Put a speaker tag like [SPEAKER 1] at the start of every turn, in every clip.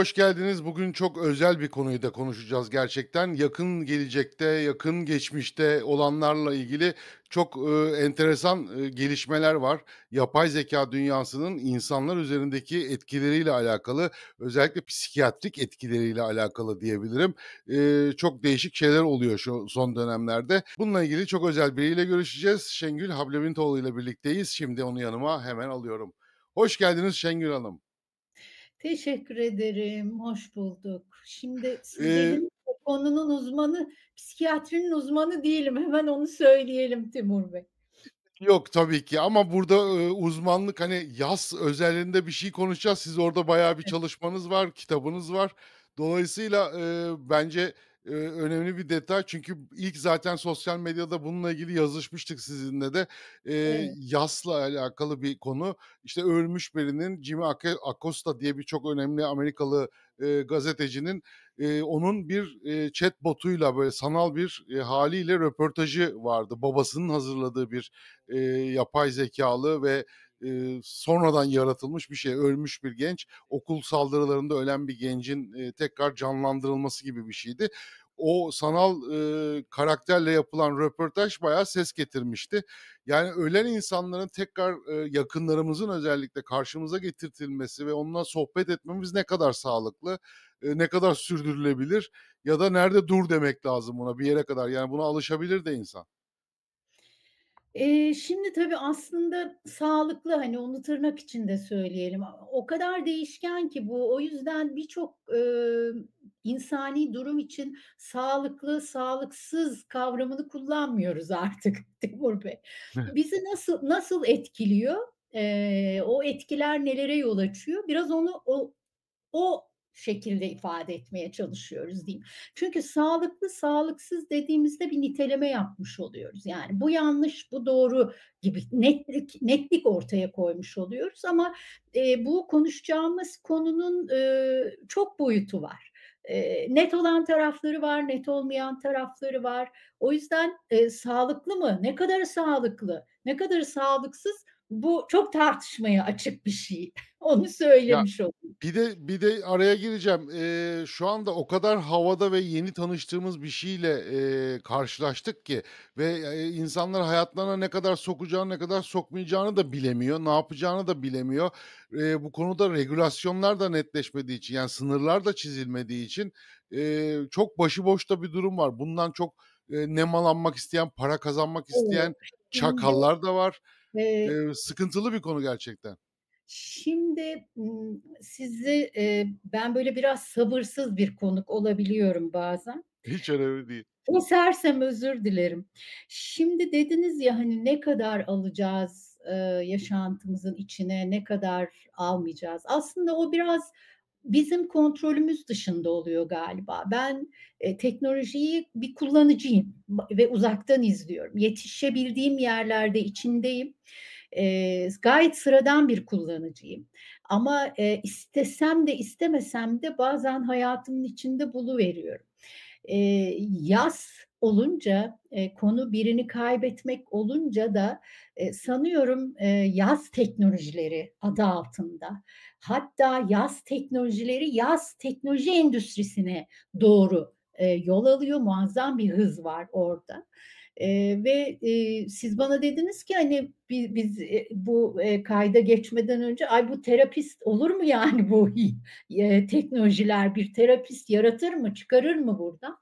[SPEAKER 1] hoş geldiniz. Bugün çok özel bir konuyu da konuşacağız gerçekten. Yakın gelecekte, yakın geçmişte olanlarla ilgili çok, enteresan, gelişmeler var. Yapay zeka dünyasının insanlar üzerindeki etkileriyle alakalı, özellikle psikiyatrik etkileriyle alakalı diyebilirim. Çok değişik şeyler oluyor şu son dönemlerde. Bununla ilgili çok özel biriyle görüşeceğiz. Şengül Hablevintoğlu ile birlikteyiz. Şimdi onu yanıma hemen alıyorum. Hoş geldiniz Şengül Hanım.
[SPEAKER 2] Teşekkür ederim, hoş bulduk. Şimdi siz
[SPEAKER 1] Eee
[SPEAKER 2] dediniz ya, konunun uzmanı, psikiyatrinin uzmanı değilim. Hemen onu söyleyelim Timur Bey.
[SPEAKER 1] Yok tabii ki ama burada, uzmanlık, hani, yas özelinde bir şey konuşacağız. Siz orada bayağı bir çalışmanız var, kitabınız var. Dolayısıyla, bence, önemli bir detay çünkü ilk zaten sosyal medyada bununla ilgili yazışmıştık sizinle de.
[SPEAKER 2] Evet,
[SPEAKER 1] Yasla alakalı bir konu. İşte, ölmüş birinin Jimmy Acosta diye bir çok önemli Amerikalı, gazetecinin, onun bir, chat bot'uyla, böyle, sanal bir, hâliyle röportajı vardı. Babasının hazırladığı bir yapay zekalı ve, sonradan yaratılmış bir şey. Ölmüş bir genç, okul saldırılarında ölen bir gencin, tekrar canlandırılması gibi bir şeydi. O sanal, karakterle yapılan röportaj bayağı ses getirmişti. Yani ölen insanların tekrar, yakınlarımızın özellikle karşımıza getirtilmesi ve onunla sohbet etmemiz ne kadar sağlıklı, ne kadar sürdürülebilir ya da nerede dur demek lazım buna bir yere kadar. Yani buna alışabilir de insan.
[SPEAKER 2] şimdi tabii aslında sağlıklı, hani, onu tırnak içinde söyleyelim. O kadar değişken ki bu, o yüzden birçok, insani durum için sağlıklı, sağlıksız kavramını kullanmıyoruz artık Timur Bey. Bizi nasıl etkiliyor? O etkiler nelere yol açıyor? Biraz o şekilde ifade etmeye çalışıyoruz diyeyim. Çünkü sağlıklı, sağlıksız dediğimizde bir niteleme yapmış oluyoruz. Yani bu yanlış, bu doğru gibi netlik ortaya koymuş oluyoruz ama, bu konuşacağımız konunun, çok boyutu var. Net olan tarafları var, net olmayan tarafları var. O yüzden, sağlıklı mı? Ne kadar sağlıklı? Ne kadar sağlıksız? Bu çok tartışmaya açık bir şey. Onu
[SPEAKER 1] Ya,
[SPEAKER 2] söylemiş olayım.
[SPEAKER 1] bir de araya gireceğim. Şu anda o kadar havada ve yeni tanıştığımız bir şeyle, karşılaştık ki ve, insanlar hayatlarına ne kadar sokacağını, ne kadar sokmayacağını da bilemiyor, ne yapacağını da bilemiyor. Bu konuda regülasyonlar da netleşmediği için, yani sınırlar da çizilmediği için, çok başıboş da bir durum var. Bundan çok, nemalanmak isteyen, para kazanmak
[SPEAKER 2] O
[SPEAKER 1] isteyen
[SPEAKER 2] şimdi,
[SPEAKER 1] çakallar da var.
[SPEAKER 2] eee,
[SPEAKER 1] Sıkıntılı bir konu gerçekten.
[SPEAKER 2] sizi, ben böyle biraz sabırsız bir konuk olabiliyorum bazen.
[SPEAKER 1] Hiç önemli değil.
[SPEAKER 2] Kesersem özür dilerim. Şimdi dediniz ya, hani, ne kadar alacağız, yaşantımızın içine, ne kadar almayacağız. Aslında o biraz bizim kontrolümüz dışında oluyor galiba. Ben, teknolojiyi bir kullanıcıyım ve uzaktan izliyorum. Yetişebildiğim yerlerde içindeyim. Gayet sıradan bir kullanıcıyım ama, istesem de istemesem de bazen hayatımın içinde buluveriyorum. Yas olunca, konu birini kaybetmek olunca da, sanıyorum, yaz teknolojileri adı altında, hatta yaz teknoloji endüstrisine doğru, yol alıyor. Muazzam bir hız var orada. Ve, siz bana dediniz ki, hani, biz, bu, kayda geçmeden önce, "Ay, bu terapist olur mu yani bu teknolojiler bir terapist yaratır mı, çıkarır mı buradan?"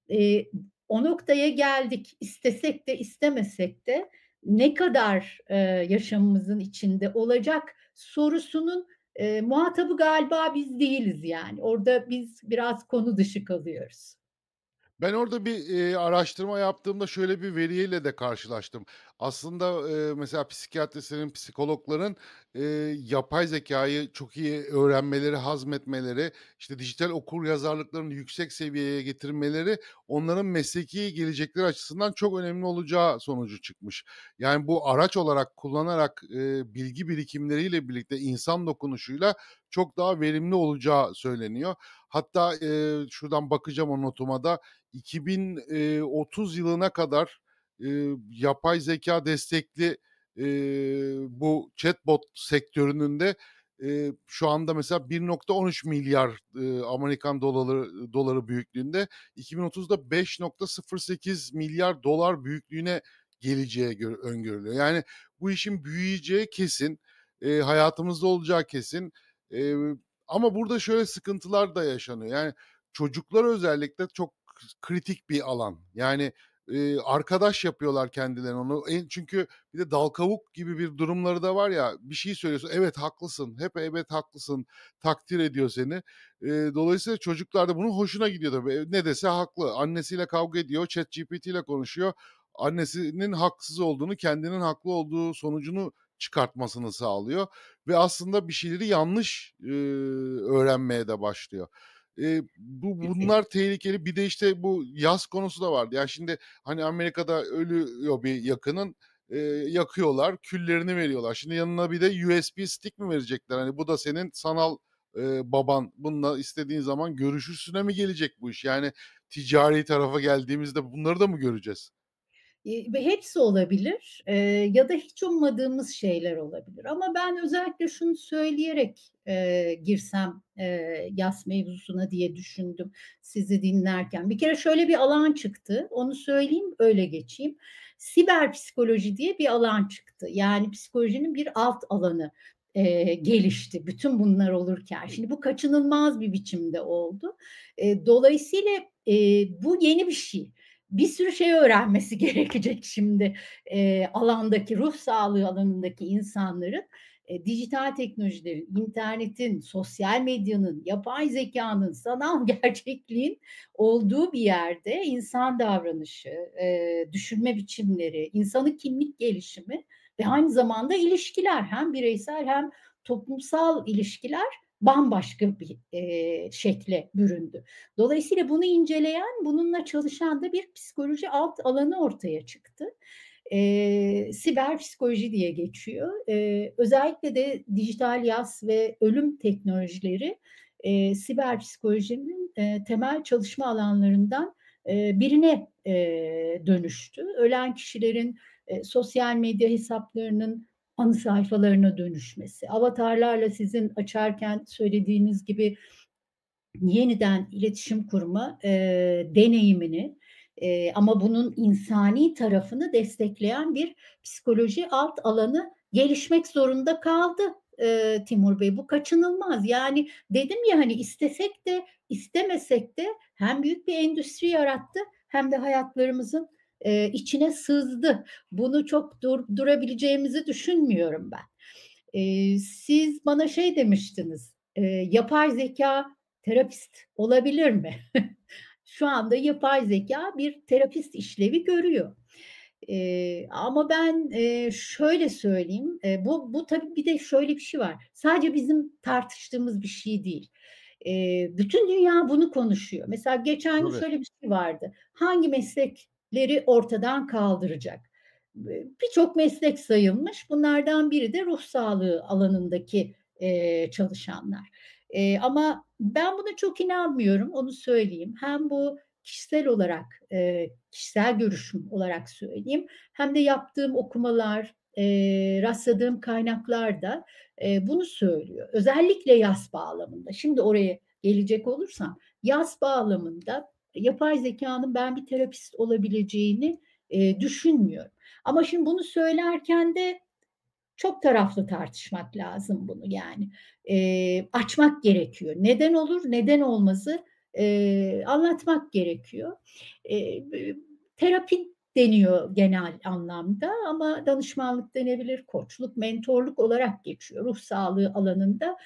[SPEAKER 2] Eee, O noktaya geldik. İstesek de istemesek de ne kadar, yaşamımızın içinde olacak sorusunun, muhatabı galiba biz değiliz yani. Orada biz biraz konu dışı kalıyoruz.
[SPEAKER 1] Ben orada bir, araştırma yaptığımda şöyle bir veriyle de karşılaştım. Aslında, mesela psikiyatristlerin, psikologların, yapay zekâyı çok iyi öğrenmeleri, hazmetmeleri, işte, dijital okuryazarlıklarını yüksek seviyeye getirmeleri onların mesleki gelecekleri açısından çok önemli olacağı sonucu çıkmış. Yani, bu araç olarak kullanarak, bilgi birikimleriyle birlikte insan dokunuşuyla çok daha verimli olacağı söyleniyor. Hatta, şuradan bakacağım o notuma da, 2030 yılına kadar, yapay zekâ destekli, bu chatbot sektörünün de, Şu anda mesela 1,13 milyar Amerikan doları büyüklüğünde, 2030'da 5,08 milyar dolar büyüklüğüne geleceği öngörülüyor. Yani bu işin büyüyeceği kesin, hayatımızda olacağı kesin. Eee, Ama burada şöyle sıkıntılar da yaşanıyor. Yani çocuklar özellikle çok kritik bir alan. Yani, arkadaş yapıyorlar kendilerine onu. Çünkü bir de dal kavuk gibi bir durumları da var ya, bir şey söylüyorsun, "Evet, haklısın." Hep "Evet, haklısın." takdir ediyor seni. Dolayısıyla çocuklar da bunun hoşuna gidiyor tabii. Ne dese haklı. Annesiyle kavga ediyor, ChatGPT ile konuşuyor. Annesinin haksız olduğunu, kendinin haklı olduğu sonucunu çıkartmasını sağlıyor ve aslında bir şeyleri yanlış, öğrenmeye de başlıyor. Bunlar tehlikeli. Bir de, işte, bu yas konusu da vardı. Ya, şimdi, hani, Amerika'da ölüyor bir yakının, yakıyorlar, küllerini veriyorlar. Şimdi yanına bir de USB stick mi verecekler? Hani, bu da senin sanal, baban. Bununla istediğin zaman görüşürsüne mi gelecek bu iş? Yani ticari tarafa geldiğimizde bunları da mı göreceğiz?
[SPEAKER 2] Ve hepsi olabilir, ya da hiç ummadığımız şeyler olabilir ama ben özellikle şunu söyleyerek, girsem, yas mevzusuna diye düşündüm sizi dinlerken. Bir kere şöyle bir alan çıktı, onu söyleyeyim, öyle geçeyim. Siber psikoloji diye bir alan çıktı. Yani psikolojinin bir alt alanı, gelişti bütün bunlar olurken. Şimdi bu kaçınılmaz bir biçimde oldu. Dolayısıyla, bu yeni bir şey. Bir sürü şey öğrenmesi gerekecek şimdi, alandaki, ruh sağlığı alanındaki insanların, dijital teknolojilerin, internetin, sosyal medyanın, yapay zekânın, sanal gerçekliğin olduğu bir yerde insan davranışı, düşünme biçimleri, insanın kimlik gelişimi ve aynı zamanda ilişkiler, hem bireysel hem toplumsal ilişkiler bambaşka bir, şekle büründü. Dolayısıyla bunu inceleyen, bununla çalışan da bir psikoloji alt alanı ortaya çıktı. Siber psikoloji diye geçiyor. Özellikle de dijital yas ve ölüm teknolojileri, siber psikolojinin, temel çalışma alanlarından, birine, dönüştü. Ölen kişilerin, sosyal medya hesaplarının anı sayfalarına dönüşmesi, avatarlarla sizin açarken söylediğiniz gibi yeniden iletişim kurma, deneyimini, ama bunun insani tarafını destekleyen bir psikoloji alt alanı gelişmek zorunda kaldı, Timur Bey. Bu kaçınılmaz. Yani dedim ya, hani, istesek de istemesek de hem büyük bir endüstri yarattı hem de hayatlarımızın, içine sızdı. Bunu çok durabileceğimizi düşünmüyorum ben. Siz bana şey demiştiniz, yapay zeka terapist olabilir mi? Şu anda yapay zeka bir terapist işlevi görüyor. Ama ben, şöyle söyleyeyim, bu tabii bir de şöyle bir şey var. Sadece bizim tartıştığımız bir şey değil. Bütün dünya bunu konuşuyor. Mesela geçen gün
[SPEAKER 1] Tabii.
[SPEAKER 2] şöyle bir şey vardı. Hangi meslekleri ortadan kaldıracak? Birçok meslek sayılmış. Bunlardan biri de ruh sağlığı alanındaki, çalışanlar. Ama ben buna çok inanmıyorum, onu söyleyeyim. Hem bu kişisel olarak, kişisel görüşüm olarak söyleyeyim hem de yaptığım okumalar, rastladığım kaynaklar da, bunu söylüyor. Özellikle yas bağlamında. Şimdi oraya gelecek olursam, yas bağlamında yapay zekânın ben bir terapist olabileceğini, düşünmüyorum. Ama şimdi bunu söylerken de çok taraflı tartışmak lazım bunu yani. Açmak gerekiyor. Neden olur, neden olmazı, anlatmak gerekiyor. Terapi deniyor genel anlamda ama danışmanlık denebilir, koçluk, mentorluk olarak geçiyor. Ruh sağlığı alanında,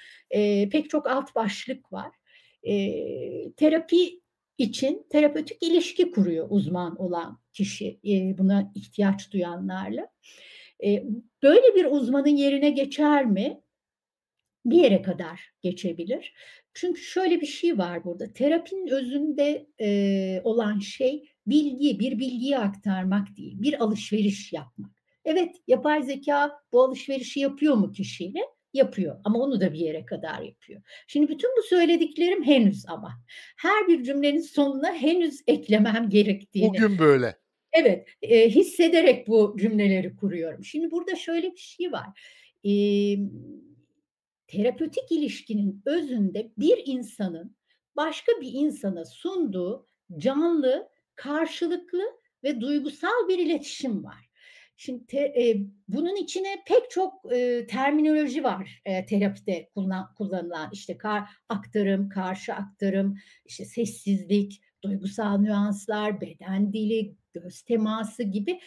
[SPEAKER 2] pek çok alt başlık var. Terapi için terapötik ilişki kuruyor uzman olan kişi, buna ihtiyaç duyanlarla. Eee, Böyle bir uzmanın yerine geçer mi? Bir yere kadar geçebilir. Çünkü şöyle bir şey var burada, terapinin özünde, olan şey bilgi, bir bilgiyi aktarmak değil, bir alışveriş yapmak. Evet, yapay zekâ bu alışverişi yapıyor mu kişiyle? Yapıyor ama onu da bir yere kadar yapıyor. Şimdi bütün bu söylediklerim henüz ama. Her bir cümlenin sonuna henüz eklemem gerektiğini
[SPEAKER 1] Bugün böyle.
[SPEAKER 2] evet, hissederek bu cümleleri kuruyorum. Şimdi burada şöyle bir şey var. Emm terapötik ilişkinin özünde bir insanın başka bir insana sunduğu canlı, karşılıklı ve duygusal bir iletişim var. Şimdi bunun içine pek çok, terminoloji var, terapide kullanılan. İşte aktarım, karşı aktarım, işte sessizlik, duygusal nüanslar, beden dili, göz teması gibi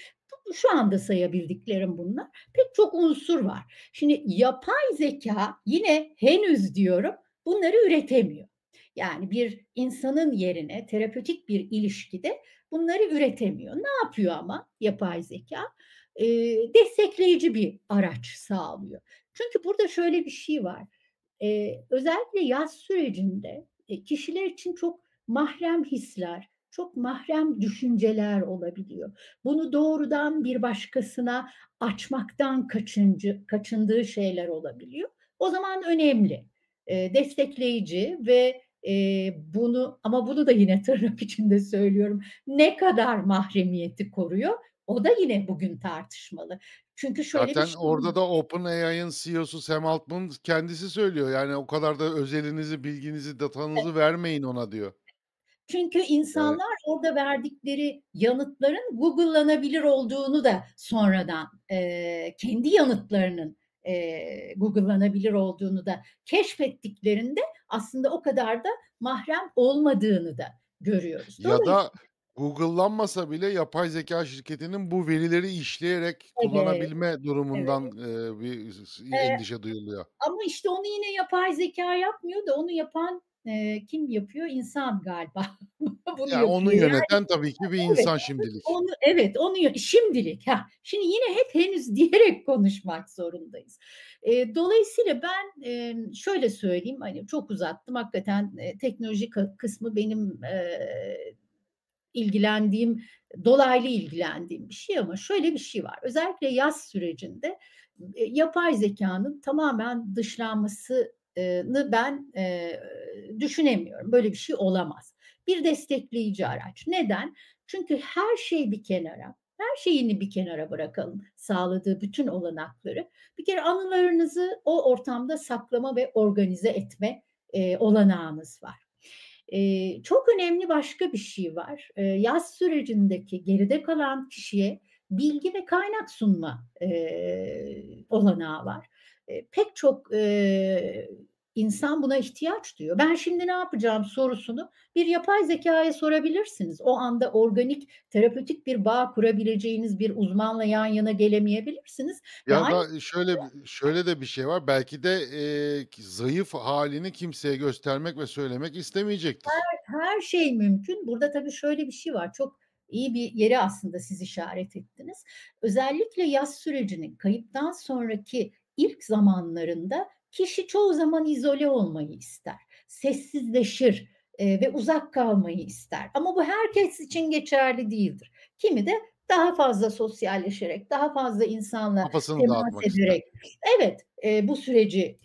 [SPEAKER 2] şu anda sayabildiklerim bunlar. Pek çok unsur var. Şimdi yapay zeka yine henüz diyorum bunları üretemiyor. Yani bir insanın yerine terapötik bir ilişkide bunları üretemiyor. Ne yapıyor ama yapay zeka? Destekleyici bir araç sağlıyor. Çünkü burada şöyle bir şey var. Özellikle yaz sürecinde, kişiler için çok mahrem hisler, çok mahrem düşünceler olabiliyor. Bunu doğrudan bir başkasına açmaktan kaçındığı şeyler olabiliyor. O zaman önemli, destekleyici ve, bunu da yine tırnak içinde söylüyorum, ne kadar mahremiyeti koruyor, o da yine bugün tartışmalı. Çünkü şöyle bir
[SPEAKER 1] Zaten
[SPEAKER 2] şey var.
[SPEAKER 1] orada da OpenAI'ın CEO'su Sam Altman kendisi söylüyor. Yani, "O kadar da özelinizi, bilginizi, datanızı vermeyin ona." diyor.
[SPEAKER 2] Çünkü
[SPEAKER 1] Yani,
[SPEAKER 2] insanlar orada verdikleri yanıtların Google'lanabilir olduğunu da sonradan, kendi yanıtlarının, Google'lanabilir olduğunu da keşfettiklerinde aslında o kadar da mahrem olmadığını da görüyoruz.
[SPEAKER 1] ya da Google'lanmasa bile yapay zekâ şirketinin bu verileri işleyerek
[SPEAKER 2] Evet,
[SPEAKER 1] kullanabilme
[SPEAKER 2] evet.
[SPEAKER 1] durumundan, bir
[SPEAKER 2] Eee,
[SPEAKER 1] endişe duyuluyor.
[SPEAKER 2] Ama işte onu yine yapay zekâ yapmıyor da onu yapan, kim yapıyor? İnsan galiba bunu
[SPEAKER 1] Ya, onu
[SPEAKER 2] yapıyor.
[SPEAKER 1] yöneten tabii ki bir
[SPEAKER 2] Evet,
[SPEAKER 1] insan şimdilik.
[SPEAKER 2] onu şimdilik, şimdi yine hep henüz diyerek konuşmak zorundayız. Dolayısıyla ben, şöyle söyleyeyim, hani, çok uzattım hakikaten, teknoloji kısmı benim, ilgilendiğim, dolaylı ilgilendiğim bir şey ama şöyle bir şey var. Özellikle yaz sürecinde, yapay zekânın tamamen dışlanmasını ben, düşünemiyorum. Böyle bir şey olamaz. Bir destekleyici araç. Neden? Çünkü her şey bir kenara, her şeyini bir kenara bırakalım, sağladığı bütün olanakları. Bir kere anılarınızı o ortamda saklama ve organize etme, olanağınız var. Çok önemli başka bir şey var. Yaz sürecindeki geride kalan kişiye bilgi ve kaynak sunma, olanağı var. Pek çok, insan buna ihtiyaç duyuyor. "Ben şimdi ne yapacağım?" sorusunu bir yapay zekâya sorabilirsiniz. O anda organik, terapötik bir bağ kurabileceğiniz bir uzmanla yan yana gelemeyebilirsiniz ve
[SPEAKER 1] Ya
[SPEAKER 2] aynı.
[SPEAKER 1] da şöyle de bir şey var. Belki de, zayıf hâlini kimseye göstermek ve söylemek istemeyecektir.
[SPEAKER 2] Her şey mümkün. Burada tabii şöyle bir şey var. Çok iyi bir yere aslında siz işaret ettiniz. Özellikle yaz sürecinin kayıptan sonraki ilk zamanlarında kişi çoğu zaman izole olmayı ister. Sessizleşir, ve uzak kalmayı ister. Ama bu herkes için geçerli değildir. Kimi de daha fazla sosyalleşerek, daha fazla insanla
[SPEAKER 1] Kafasını
[SPEAKER 2] temas
[SPEAKER 1] dağıtmak ister.
[SPEAKER 2] ederek, evet, bu süreci,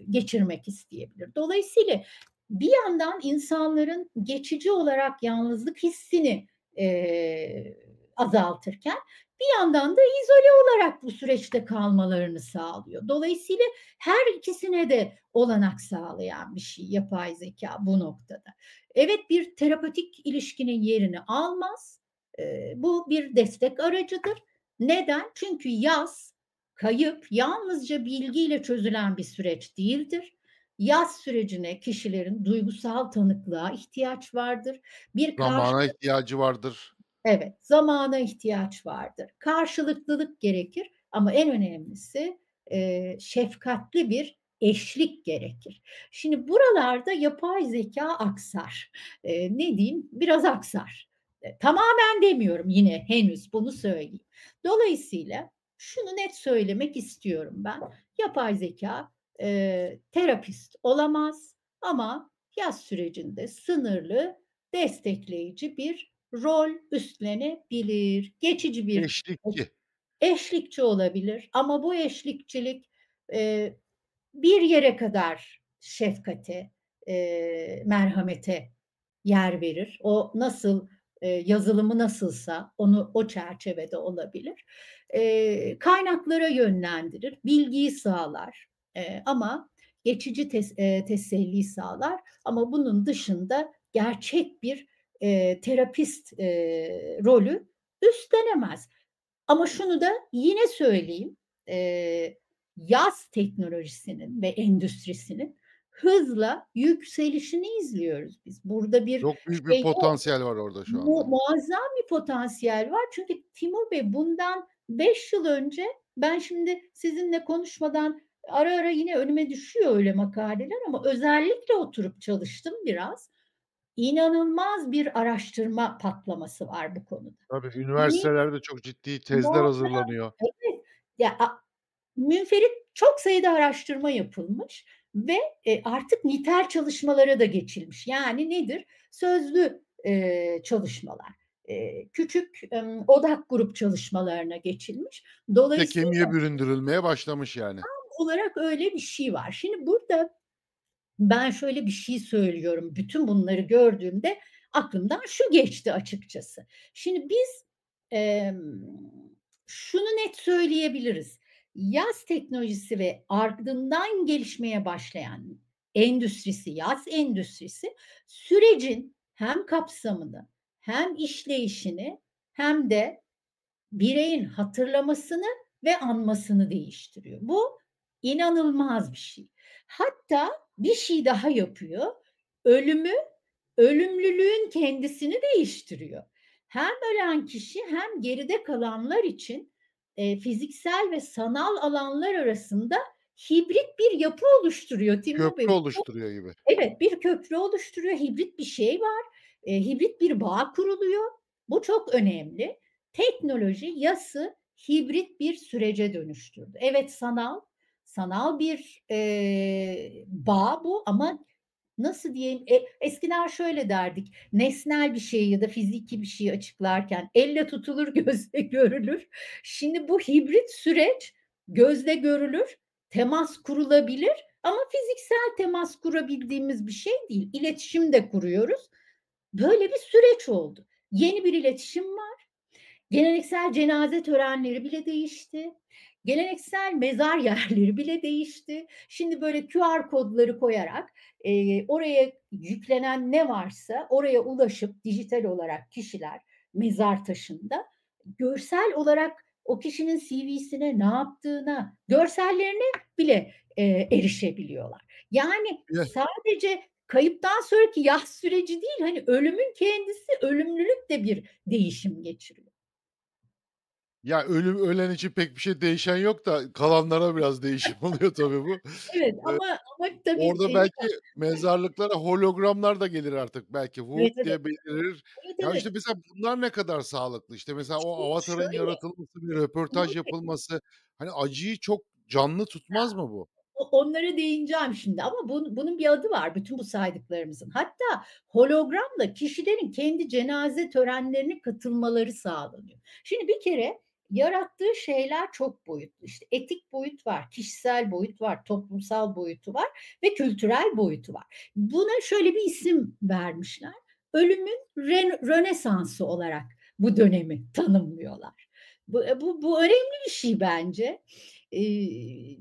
[SPEAKER 2] geçirmek isteyebilir. Dolayısıyla bir yandan insanların geçici olarak yalnızlık hissini, azaltırken bir yandan da izole olarak bu süreçte kalmalarını sağlıyor. Dolayısıyla her ikisine de olanak sağlayan bir şey yapay zekâ bu noktada. Evet, bir terapötik ilişkinin yerini almaz. Bu bir destek aracıdır. Neden? Çünkü kayıp yalnızca bilgiyle çözülen bir süreç değildir. Yaz sürecine kişilerin duygusal tanıklığa ihtiyaç vardır. Bir karşı
[SPEAKER 1] Zamana ihtiyacı vardır.
[SPEAKER 2] Evet, zamana ihtiyaç vardır. Karşılıklılık gerekir ama en önemlisi, şefkatli bir eşlik gerekir. Şimdi buralarda yapay zekâ aksar. Ne diyeyim? Biraz aksar. Tamamen demiyorum yine henüz, bunu söyleyeyim. Dolayısıyla şunu net söylemek istiyorum ben. Yapay zekâ, terapist olamaz ama yaz sürecinde sınırlı destekleyici bir rol üstlenebilir. Geçici bir
[SPEAKER 1] Eşlikçi.
[SPEAKER 2] eşlikçi olabilir ama bu eşlikçilik, bir yere kadar şefkate, merhamete yer verir. O nasıl, yazılımı nasılsa onu o çerçevede olabilir. Kaynaklara yönlendirir, bilgiyi sağlar. Ama geçici teselli sağlar ama bunun dışında gerçek bir, terapist, rolü üstlenemez. Ama şunu da yine söyleyeyim, eee, yaz teknolojisinin ve endüstrisinin hızla yükselişini izliyoruz biz. Burada bir
[SPEAKER 1] Çok büyük bir
[SPEAKER 2] şey yok.
[SPEAKER 1] potansiyel var orada şu anda.
[SPEAKER 2] Muazzam bir potansiyel var. Çünkü Timur Bey bundan 5 yıl önce ben şimdi sizinle konuşmadan ara ara yine önüme düşüyor öyle makaleler ama özellikle oturup çalıştım biraz. İnanılmaz bir araştırma patlaması var bu konuda.
[SPEAKER 1] Tabii,
[SPEAKER 2] Ni
[SPEAKER 1] üniversitelerde çok ciddi tezler
[SPEAKER 2] muazzam.
[SPEAKER 1] hazırlanıyor.
[SPEAKER 2] Evet. Ya, münferit çok sayıda araştırma yapılmış ve, artık nitel çalışmalara da geçilmiş. Yani nedir? Sözlü, çalışmalar. Küçük, odak grup çalışmalarına geçilmiş.
[SPEAKER 1] İşte
[SPEAKER 2] Dolayısıyla
[SPEAKER 1] kemiğe büründürülmeye başlamış yani.
[SPEAKER 2] olarak öyle bir şey var. Şimdi burada ben şöyle bir şey söylüyorum, bütün bunları gördüğümde aklımdan şu geçti açıkçası. Şimdi biz, emm, şunu net söyleyebiliriz. Yaz teknolojisi ve ardından gelişmeye başlayan yaz endüstrisi sürecin hem kapsamını hem işleyişini hem de bireyin hatırlamasını ve anmasını değiştiriyor. Bu inanılmaz bir şey. Hatta bir şey daha yapıyor. Ölümü, ölümlülüğün kendisini değiştiriyor. Hem ölen kişi hem geride kalanlar için, fiziksel ve sanal alanlar arasında hibrit bir yapı oluşturuyor Timur Bey.
[SPEAKER 1] Köprü oluşturuyor gibi.
[SPEAKER 2] Evet, bir köprü oluşturuyor, hibrit bir şey var, hibrit bir bağ kuruluyor. Bu çok önemli. Teknoloji yası hibrit bir sürece dönüştürdü. Evet, sanal bir, bağ bu ama nasıl diyeyim, eskiden şöyle derdik, nesnel bir şeyi ya da fiziki bir şeyi açıklarken elle tutulur, gözle görülür. Şimdi bu hibrit süreç gözle görülür, temas kurulabilir ama fiziksel temas kurabildiğimiz bir şey değil. İletişim de kuruyoruz. Böyle bir süreç oldu. Yeni bir iletişim var. Geleneksel cenaze törenleri bile değişti. Geleneksel mezar yerleri bile değişti. Şimdi böyle QR kodları koyarak, oraya yüklenen ne varsa oraya ulaşıp dijital olarak kişiler mezar taşında görsel olarak o kişinin CV'sine, ne yaptığına, görsellerine bile, erişebiliyorlar. Yani sadece kayıptan sonraki yas süreci değil, hani ölümün kendisi, ölümlülük de bir değişim geçiriyor.
[SPEAKER 1] Ya, ölen için pek bir şey değişen yok da kalanlara biraz değişim oluyor tabii bu.
[SPEAKER 2] Evet
[SPEAKER 1] Eee,
[SPEAKER 2] ama tabii,
[SPEAKER 1] orada belki mezarlıklara hologramlar da gelir artık belki.
[SPEAKER 2] evet,
[SPEAKER 1] Vurt
[SPEAKER 2] evet.
[SPEAKER 1] diye belirir.
[SPEAKER 2] Evet,
[SPEAKER 1] Ya, işte,
[SPEAKER 2] evet.
[SPEAKER 1] mesela bunlar ne kadar sağlıklı? İşte, mesela o
[SPEAKER 2] Şimdi
[SPEAKER 1] avatarın
[SPEAKER 2] şöyle,
[SPEAKER 1] yaratılması, bir röportaj yapılması, hani, acıyı çok canlı tutmaz mı bu?
[SPEAKER 2] onlara değineceğim şimdi ama bunun bir adı var, bütün bu saydıklarımızın. Hatta hologramla kişilerin kendi cenaze törenlerine katılmaları sağlanıyor. Şimdi bir kere yarattığı şeyler çok boyutlu. İşte etik boyut var, kişisel boyut var, toplumsal boyutu var ve kültürel boyutu var. Buna şöyle bir isim vermişler. Ölümün Rönesansı olarak bu dönemi tanımlıyorlar. Bu önemli bir şey bence. Eee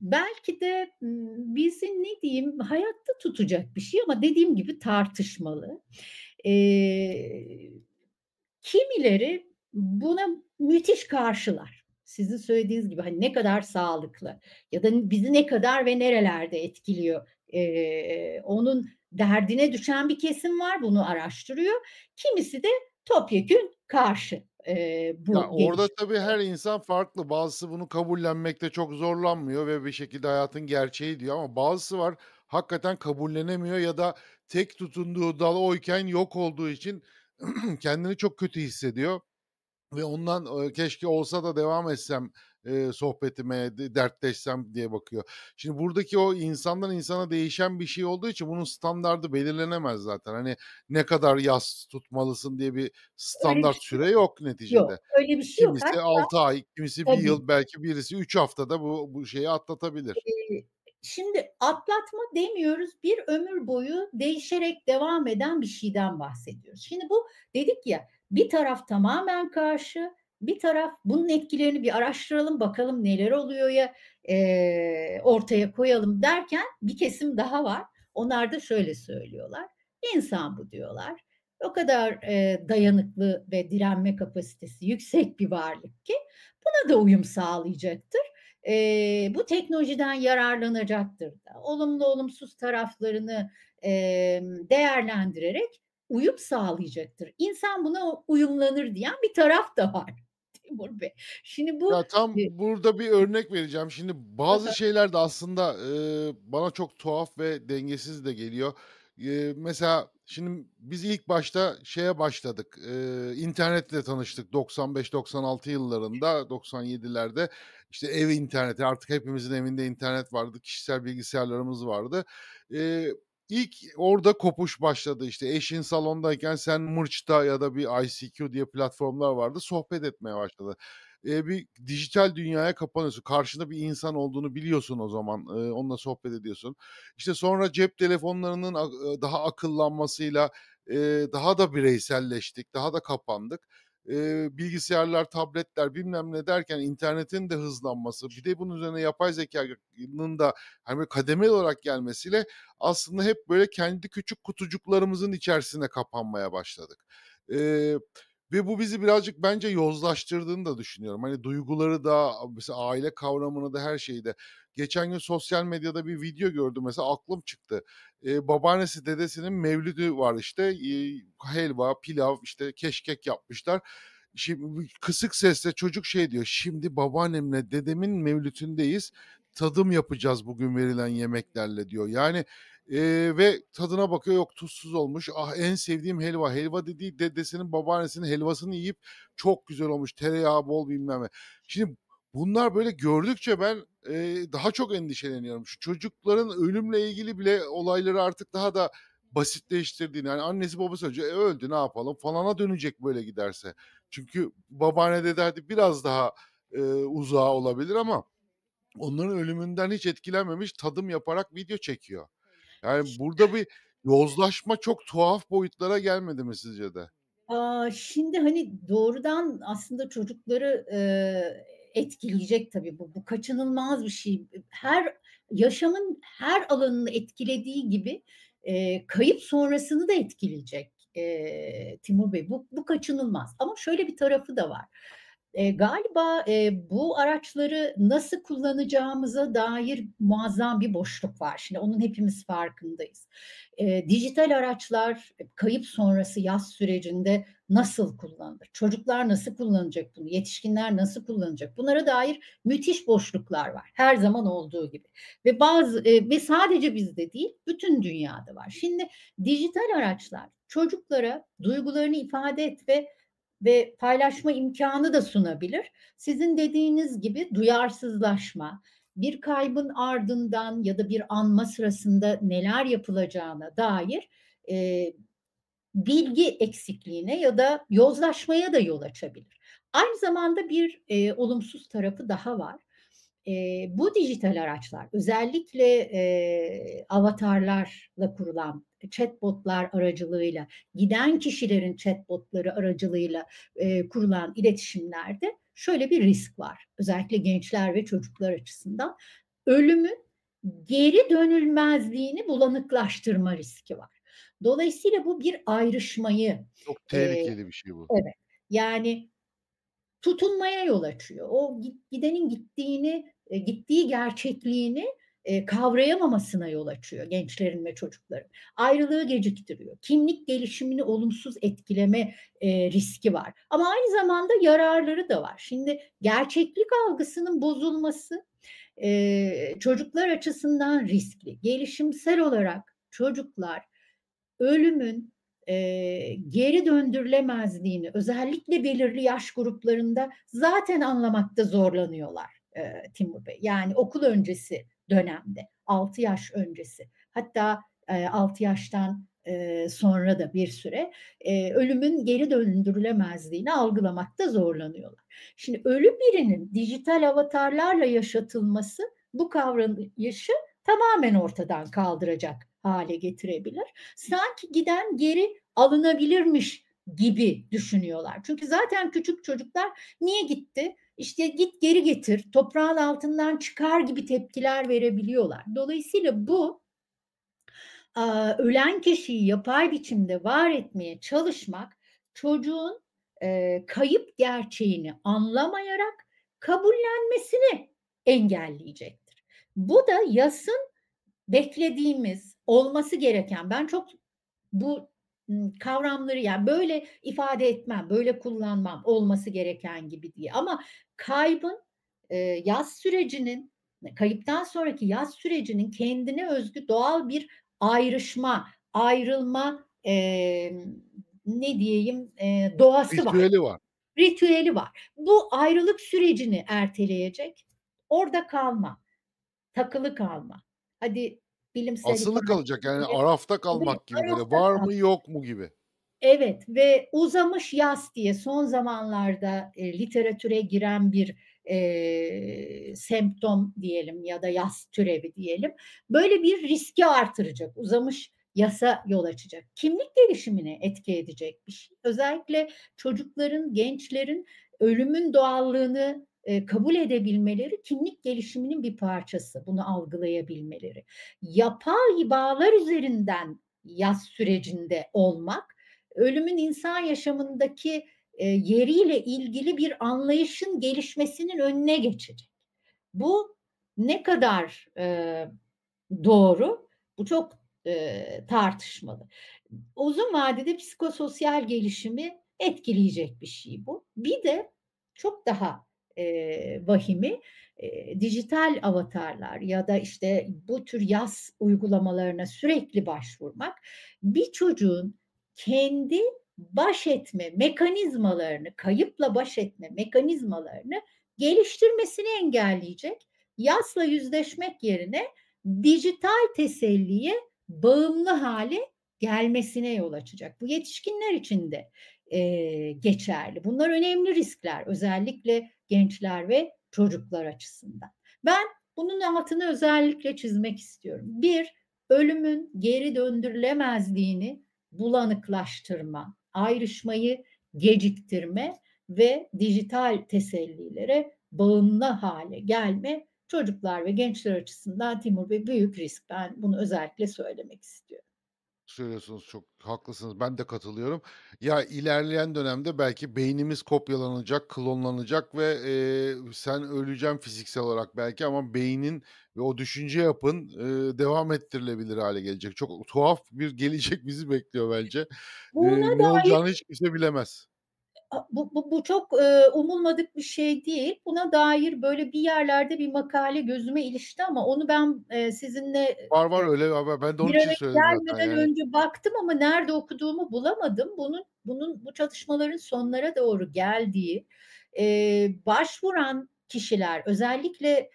[SPEAKER 2] Belki de, bizi ne diyeyim, hayatta tutacak bir şey ama dediğim gibi tartışmalı. Eee, Kimileri buna müthiş karşılar. Sizin söylediğiniz gibi, hani, ne kadar sağlıklı ya da bizi ne kadar ve nerelerde etkiliyor, onun derdine düşen bir kesim var, bunu araştırıyor. Kimisi de topyekün karşı,
[SPEAKER 1] Ya,
[SPEAKER 2] bu
[SPEAKER 1] orada
[SPEAKER 2] gelişme.
[SPEAKER 1] tabii her insan farklı. Bazısı bunu kabullenmekte çok zorlanmıyor ve bir şekilde hayatın gerçeği diyor ama bazısı var, hakikaten kabullenemiyor ya da tek tutunduğu dal oyken yok olduğu için kendini çok kötü hissediyor. Ve ondan, keşke olsa da devam etsem, sohbetime, dertleşsem diye bakıyor. Şimdi buradaki o insandan insana değişen bir şey olduğu için bunun standardı belirlenemez zaten. Hani, ne kadar yas tutmalısın diye bir
[SPEAKER 2] Öyle bir
[SPEAKER 1] standart
[SPEAKER 2] şey
[SPEAKER 1] süre yok
[SPEAKER 2] yok.
[SPEAKER 1] neticede.
[SPEAKER 2] Öyle bir şey yok.
[SPEAKER 1] Kimisi 6 ay, kimisi bir
[SPEAKER 2] Tabii.
[SPEAKER 1] yıl, belki birisi 3 haftada bu şeyi atlatabilir.
[SPEAKER 2] Şimdi atlatma demiyoruz, bir ömür boyu değişerek devam eden bir şeyden bahsediyoruz. Şimdi bu dedik ya, bir taraf tamamen karşı, bir taraf bunun etkilerini bir araştıralım, bakalım neler oluyor ya ortaya koyalım derken bir kesim daha var. Onlar da şöyle söylüyorlar. İnsan bu diyorlar. O kadar, dayanıklı ve direnme kapasitesi yüksek bir varlık ki buna da uyum sağlayacaktır. Bu teknolojiden yararlanacaktır da. Olumlu olumsuz taraflarını, değerlendirerek uyum sağlayacaktır. İnsan buna uyumlanır diyen bir taraf da var Timur Bey. Şimdi bu,
[SPEAKER 1] Ya, tam
[SPEAKER 2] eee
[SPEAKER 1] burada bir örnek vereceğim. Şimdi bazı şeyler de aslında, bana çok tuhaf ve dengesiz de geliyor. Mesela şimdi biz ilk başta şeye başladık, internetle tanıştık 95-96 yıllarında, 97'lerde. İşte, ev interneti, artık hepimizin evinde internet vardı, kişisel bilgisayarlarımız vardı. Eee, ilk orada kopuş başladı. İşte, eşin salondayken sen Mırç'ta ya da bir ICQ diye platformlar vardı, sohbet etmeye başladı. Bir dijital dünyaya kapanıyorsun. Karşında bir insan olduğunu biliyorsun o zaman, onunla sohbet ediyorsun. İşte, sonra cep telefonlarının daha akıllanmasıyla, daha da bireyselleştik, daha da kapandık. Bilgisayarlar, tabletler, bilmem ne derken internetin de hızlanması, bir de bunun üzerine yapay zekânın da, hani, böyle kademeli olarak gelmesiyle aslında hep böyle kendi küçük kutucuklarımızın içerisine kapanmaya başladık. Eee ve bu bizi birazcık bence yozlaştırdığını da düşünüyorum. Hani duyguları da, mesela aile kavramını da, her şeyi de. Geçen gün sosyal medyada bir video gördüm mesela, aklım çıktı. Babaannesi, dedesinin mevlidi var işte. Helva, pilav, işte keşkek yapmışlar. Şimdi kısık sesle çocuk şey diyor, "Şimdi babaannemle dedemin mevlütündeyiz. Tadım yapacağız bugün verilen yemeklerle." diyor. Yani, ve tadına bakıyor, yok tuzsuz olmuş. Ah, en sevdiğim helva. Helva dediği dedesinin, babaannesinin helvasını yiyip çok güzel olmuş, tereyağı bol bilmem ne. Şimdi bunlar böyle gördükçe ben, daha çok endişeleniyorum. Şu çocukların ölümle ilgili bile olayları artık daha da basitleştirdiğini, hani, annesi babası önce öldü ne yapalım falana dönecek böyle giderse. Çünkü babaanne dede hadi biraz daha, uzağı olabilir ama onların ölümünden hiç etkilenmemiş, tadım yaparak video çekiyor. Yani, burada bir yozlaşma çok tuhaf boyutlara gelmedi mi sizce de?
[SPEAKER 2] Şimdi, hani, doğrudan aslında çocukları, etkileyecek tabii bu. Bu kaçınılmaz bir şey. Yaşamın her alanını etkilediği gibi, kayıp sonrasını da etkileyecek, Timur Bey. Bu kaçınılmaz ama şöyle bir tarafı da var. Galiba, bu araçları nasıl kullanacağımıza dair muazzam bir boşluk var. Şimdi onun hepimiz farkındayız. Dijital araçlar kayıp sonrası yaz sürecinde nasıl kullanılır? Çocuklar nasıl kullanacak bunu? Yetişkinler nasıl kullanacak? Bunlara dair müthiş boşluklar var. Her zaman olduğu gibi. Ve sadece bizde değil, bütün dünyada var. Şimdi dijital araçlar çocuklara duygularını ifade et ve paylaşma imkânı da sunabilir. Sizin dediğiniz gibi duyarsızlaşma, bir kaybın ardından ya da bir anma sırasında neler yapılacağına dair, eee, bilgi eksikliğine ya da yozlaşmaya da yol açabilir. Aynı zamanda bir, olumsuz tarafı daha var. Bu dijital araçlar özellikle, avatarlarla kurulan chatbot'lar aracılığıyla, giden kişilerin chatbot'ları aracılığıyla, kurulan iletişimlerde şöyle bir risk var, özellikle gençler ve çocuklar açısından. Ölümün geri dönülmezliğini bulanıklaştırma riski var. Dolayısıyla bu bir ayrışmayı,
[SPEAKER 1] Çok
[SPEAKER 2] eee
[SPEAKER 1] tehlikeli bir şey bu.
[SPEAKER 2] Evet, yani tutunmaya yol açıyor. O gidenin gittiği gerçekliğini, kavrayamamasına yol açıyor gençlerin ve çocukların. Ayrılığı geciktiriyor. Kimlik gelişimini olumsuz etkileme, riski var. Ama aynı zamanda yararları da var. Şimdi gerçeklik algısının bozulması, çocuklar açısından riskli. Gelişimsel olarak çocuklar ölümün, geri döndürülemezliğini özellikle belirli yaş gruplarında zaten anlamakta zorlanıyorlar, Timur Bey. Yani okul öncesi dönemde, 6 yaş öncesi, hatta, 6 yaştan, sonra da bir süre, ölümün geri döndürülemezliğini algılamakta zorlanıyorlar. Şimdi ölü birinin dijital avatarlarla yaşatılması bu kavrayışı tamamen ortadan kaldıracak hâle getirebilir. Sanki giden geri alınabilirmiş gibi düşünüyorlar. Çünkü zaten küçük çocuklar niye gitti? İşte git geri getir, toprağın altından çıkar gibi tepkiler verebiliyorlar. Dolayısıyla bu ölen kişiyi yapay biçimde var etmeye çalışmak çocuğun kayıp gerçeğini anlamayarak kabullenmesini engelleyecektir. Bu da yasın beklediğimiz, olması gereken, ben çok bu kavramları yani böyle ifade etmem, böyle kullanmam olması gereken gibi diye. Ama kaybın yaz sürecinin, kayıptan sonraki yaz sürecinin kendine özgü doğal bir ayrışma, ayrılma ne diyeyim doğası var,
[SPEAKER 1] Ritüeli var.
[SPEAKER 2] ritüeli var. Bu ayrılık sürecini erteleyecek, orada kalma, takılı kalma. Hadi bilimsel
[SPEAKER 1] Asılı kalacak, yani
[SPEAKER 2] ifadeyle
[SPEAKER 1] arafta
[SPEAKER 2] evet,
[SPEAKER 1] kalmak gibi, böyle
[SPEAKER 2] arafta
[SPEAKER 1] var
[SPEAKER 2] kal.
[SPEAKER 1] mı yok mu gibi.
[SPEAKER 2] Evet ve uzamış yas diye son zamanlarda literatüre giren bir semptom diyelim ya da yas türevi diyelim. Böyle bir riski artıracak, uzamış yasa yol açacak. Kimlik gelişimine etki edecek bir şey. Özellikle çocukların, gençlerin ölümün doğallığını kabul edebilmeleri kimlik gelişiminin bir parçası. Bunu algılayabilmeleri. Yapay bağlar üzerinden yas sürecinde olmak ölümün insan yaşamındaki yeriyle ilgili bir anlayışın gelişmesinin önüne geçecek. Bu ne kadar doğru? Bu çok tartışmalı. Uzun vadede psikososyal gelişimi etkileyecek bir şey bu. Bir de çok daha vahimi dijital avatarlar ya da işte bu tür yaz uygulamalarına sürekli başvurmak bir çocuğun kendi baş etme mekanizmalarını, kayıpla baş etme mekanizmalarını geliştirmesini engelleyecek. Yasla yüzleşmek yerine dijital teselliye bağımlı hale gelmesine yol açacak. Bu yetişkinler için de geçerli. Bunlar önemli riskler, özellikle gençler ve çocuklar açısından. Ben bunun altını özellikle çizmek istiyorum. Bir, ölümün geri döndürülemezliğini bulanıklaştırma, ayrışmayı geciktirme ve dijital tesellilere bağımlı hale gelme çocuklar ve gençler açısından Timur Bey büyük risk. Ben bunu özellikle söylemek istiyorum.
[SPEAKER 1] Söylüyorsunuz, çok haklısınız. Ben de katılıyorum. Ya, ilerleyen dönemde belki beynimiz kopyalanacak, klonlanacak ve sen öleceksin fiziksel olarak belki ama beynin ve o düşünce yapın devam ettirilebilir hale gelecek. Çok tuhaf bir gelecek bizi bekliyor bence.
[SPEAKER 2] Buna
[SPEAKER 1] Ne
[SPEAKER 2] dair
[SPEAKER 1] olacağını hiç kimse bilemez.
[SPEAKER 2] bu çok umulmadık bir şey değil. Buna dair böyle bir yerlerde bir makale gözüme ilişti ama onu ben sizinle
[SPEAKER 1] Var, var öyle haber. Ben de onun
[SPEAKER 2] bir
[SPEAKER 1] için
[SPEAKER 2] araya
[SPEAKER 1] söyledim zaten
[SPEAKER 2] gelmeden
[SPEAKER 1] yani.
[SPEAKER 2] önce baktım ama nerede okuduğumu bulamadım. Bunun bu çalışmaların sonlara doğru geldiği, başvuran kişiler özellikle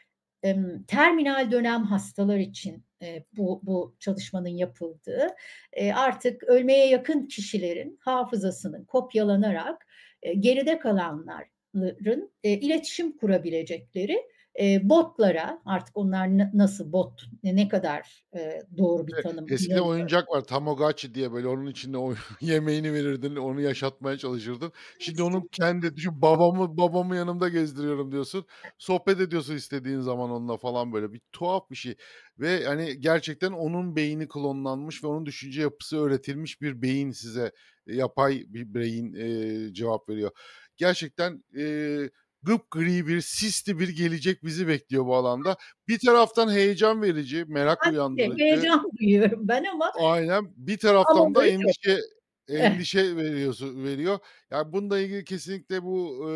[SPEAKER 2] terminal dönem hastalar için bu çalışmanın yapıldığı, artık ölmeye yakın kişilerin hafızasının kopyalanarak geride kalanların iletişim kurabilecekleri botlara artık onlar nasıl bot ne kadar doğru bir tanım
[SPEAKER 1] Eskiden
[SPEAKER 2] bilemiyorum.
[SPEAKER 1] oyuncak var, Tamagotchi diye, böyle, onun içinde yemeğini verirdin, onu yaşatmaya çalışırdın. Şimdi onun kendi düşün, babamı yanımda gezdiriyorum diyorsun. Sohbet ediyorsun istediğin zaman onunla falan, böyle. Bir tuhaf bir şey ve, hani, gerçekten onun beyni klonlanmış ve onun düşünce yapısı öğretilmiş bir beyin size, yapay bir beyin, cevap veriyor. Gerçekten, gıpgri bir, sisli bir gelecek bizi bekliyor bu alanda. Bir taraftan heyecan verici, merak
[SPEAKER 2] Ben de
[SPEAKER 1] uyandırıcı.
[SPEAKER 2] heyecan duyuyorum ben
[SPEAKER 1] Aynen. Bir
[SPEAKER 2] ama
[SPEAKER 1] taraftan da
[SPEAKER 2] da çok eh,
[SPEAKER 1] endişe veriyor. Ya, bununla ilgili kesinlikle bu,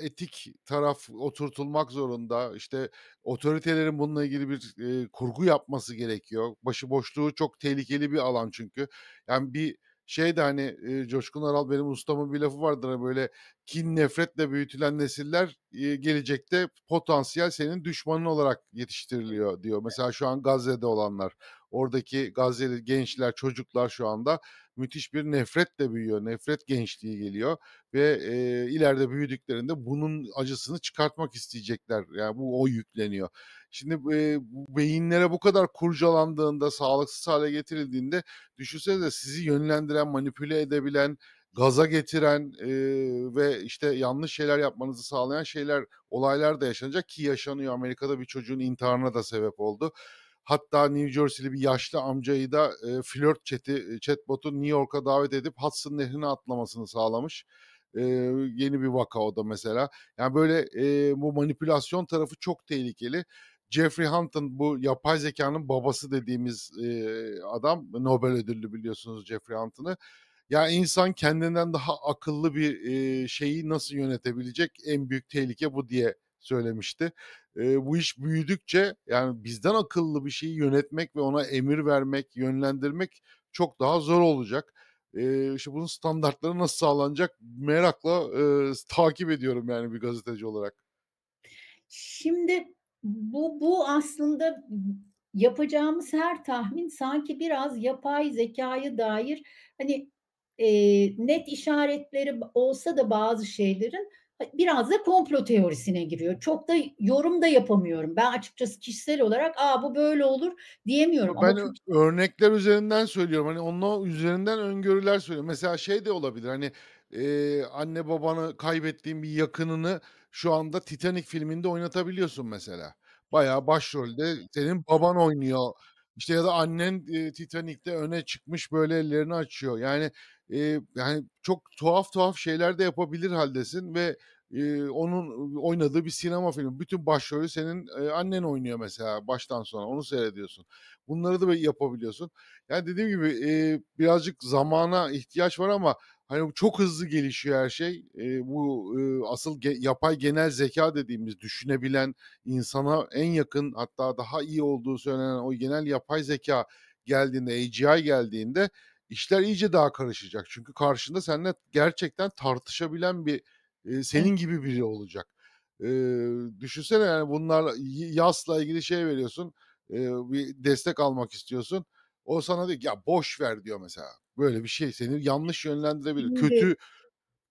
[SPEAKER 1] etik taraf oturtulmak zorunda. İşte, otoritelerin bununla ilgili bir, kurgu yapması gerekiyor. Başıboşluğu çok tehlikeli bir alan çünkü. Yani, bir şey de, hani, Coşkun Aral benim ustamın bir lafı vardır, hani, böyle, "Kin, nefretle büyütülen nesiller, gelecekte potansiyel senin düşmanın olarak yetiştiriliyor." diyor. Mesela şu an Gazze'de olanlar. Oradaki Gazze'li gençler, çocuklar şu anda müthiş bir nefretle büyüyor. Nefret gençliği geliyor ve, ileride büyüdüklerinde bunun acısını çıkartmak isteyecekler. Yani o yükleniyor. Şimdi, bu beyinlere bu kadar kurcalandığında, sağlıksız hâle getirildiğinde düşünsenize sizi yönlendiren, manipüle edebilen, gaza getiren, ve, işte, yanlış şeyler yapmanızı sağlayan olaylar da yaşanacak ki yaşanıyor. Amerika'da bir çocuğun intiharına da sebep oldu. Hatta New Jersey'li bir yaşlı amcayı da, flört chatbot'u New York'a davet edip Hudson Nehri'ne atlamasını sağlamış. Yeni bir vaka o da mesela. Yani, böyle, bu manipülasyon tarafı çok tehlikeli. Jeffrey Hunton bu yapay zekânın babası dediğimiz, adam, Nobel ödüllü biliyorsunuz Jeffrey Hunton'ı. Ya, insan kendinden daha akıllı bir, şeyi nasıl yönetebilecek? En büyük tehlike bu diye söylemişti. Bu iş büyüdükçe, yani, bizden akıllı bir şeyi yönetmek ve ona emir vermek, yönlendirmek çok daha zor olacak. İşte, bunun standartları nasıl sağlanacak merakla, takip ediyorum, yani, bir gazeteci olarak.
[SPEAKER 2] Şimdi bu aslında yapacağımız her tahmin sanki biraz yapay zekâya dair, hani, net işaretleri olsa da bazı şeylerin biraz da komplo teorisine giriyor. Çok da yorum da yapamıyorum. Ben açıkçası kişisel olarak, "A, bu böyle olur." diyemiyorum ama
[SPEAKER 1] Ben
[SPEAKER 2] Türkiye.
[SPEAKER 1] örnekler üzerinden söylüyorum. Hani, onun üzerinden öngörüler söylüyorum. Mesela şey de olabilir, hani, anne babanı kaybettiğin bir yakınını şu anda Titanic filminde oynatabiliyorsun mesela. Bayağı başrolde senin baban oynuyor. İşte, ya da annen, Titanic'te öne çıkmış, böyle, ellerini açıyor. Yani, çok tuhaf tuhaf şeyler de yapabilir hâldesin ve, onun oynadığı bir sinema filmi. Bütün başrolü senin, annen oynuyor mesela baştan sona. Onu seyrediyorsun. Bunları da yapabiliyorsun. Yani, dediğim gibi, birazcık zamana ihtiyaç var ama, hani, bu çok hızlı gelişiyor her şey. Asıl yapay genel zeka dediğimiz düşünebilen, insana en yakın hatta daha iyi olduğu söylenen o genel yapay zeka geldiğinde, AGI geldiğinde işler iyice daha karışacak. Çünkü karşında seninle gerçekten tartışabilen senin gibi biri olacak. Düşünsene yani bunlarla YAS'la ilgili şey veriyorsun, bir destek almak istiyorsun. O sana diyor ki, "Ya boş ver." diyor mesela. Böyle bir şey seni yanlış yönlendirebilir.
[SPEAKER 2] Şimdi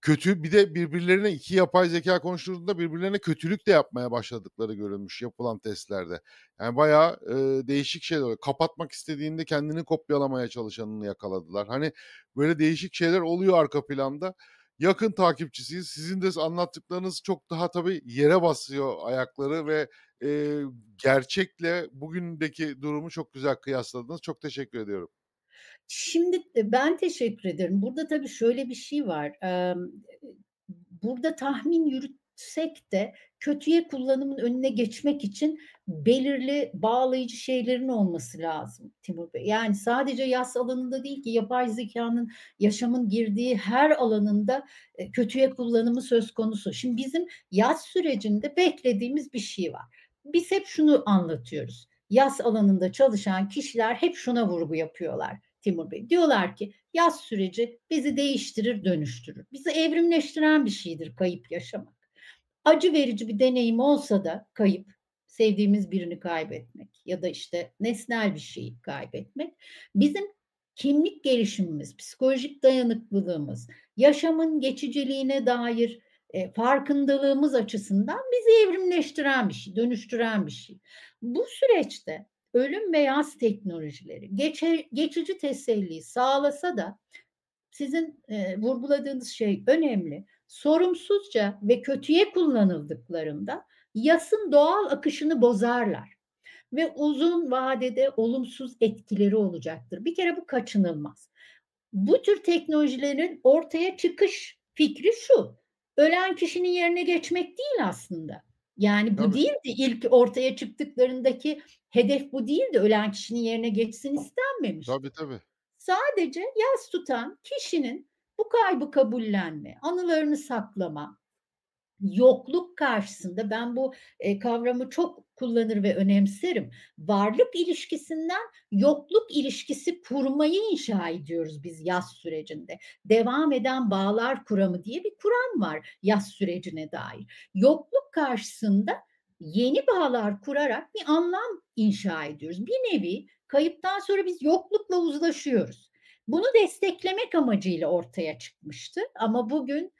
[SPEAKER 1] Kötü bir de birbirlerine 2 yapay zekâ konuşturduğunda birbirlerine kötülük de yapmaya başladıkları görülmüş yapılan testlerde. Yani bayağı, değişik şeyler oluyor. Kapatmak istediğinde kendini kopyalamaya çalışanını yakaladılar. Hani, böyle değişik şeyler oluyor arka planda. Yakın takipçisiyiz. Sizin de anlattıklarınız çok daha tabii yere basıyor ayakları ve, eee, gerçekle bugündeki durumu çok güzel kıyasladınız. Çok teşekkür ediyorum.
[SPEAKER 2] Şimdi, ben teşekkür ederim. Burada tabii şöyle bir şey var. Burada tahmin yürütsek de kötüye kullanımın önüne geçmek için belirli bağlayıcı şeylerin olması lazım Timur Bey. Yani sadece yas alanında değil ki yapay zekânın yaşamın girdiği her alanında, kötüye kullanımı söz konusu. Şimdi bizim yas sürecinde beklediğimiz bir şey var. Biz hep şunu anlatıyoruz. Yas alanında çalışan kişiler hep şuna vurgu yapıyorlar Timur Bey. Diyorlar ki yaz süreci bizi değiştirir, dönüştürür. Bizi evrimleştiren bir şeydir kayıp yaşamak. Acı verici bir deneyim olsa da kayıp, sevdiğimiz birini kaybetmek ya da işte nesnel bir şeyi kaybetmek bizim kimlik gelişimimiz, psikolojik dayanıklılığımız, yaşamın geçiciliğine dair farkındalığımız açısından bizi evrimleştiren bir şey, dönüştüren bir şey. Bu süreçte ölüm ve yaz teknolojileri geçici teselli sağlasa da sizin, vurguladığınız şey önemli. Sorumsuzca ve kötüye kullanıldıklarında yasın doğal akışını bozarlar ve uzun vadede olumsuz etkileri olacaktır. Bir kere bu kaçınılmaz. Bu tür teknolojilerin ortaya çıkış fikri şu: ölen kişinin yerine geçmek değil aslında. Yani bu
[SPEAKER 1] Tabii,
[SPEAKER 2] değildi ilk ortaya çıktıklarındaki hedef bu değildi. Ölen kişinin yerine geçsin istenmemişti.
[SPEAKER 1] tabii, tabii.
[SPEAKER 2] Sadece yas tutan kişinin bu kaybı kabullenme, anılarını saklama, yokluk karşısında ben bu, kavramı çok kullanır ve önemserim. Varlık ilişkisinden yokluk ilişkisi kurmayı inşa ediyoruz biz yas sürecinde. Devam eden bağlar kuramı diye bir kuram var yas sürecine dair. Yokluk karşısında yeni bağlar kurarak bir anlam inşa ediyoruz. Bir nevi kayıptan sonra biz yoklukla uzlaşıyoruz. Bunu desteklemek amacıyla ortaya çıkmıştı ama bugün,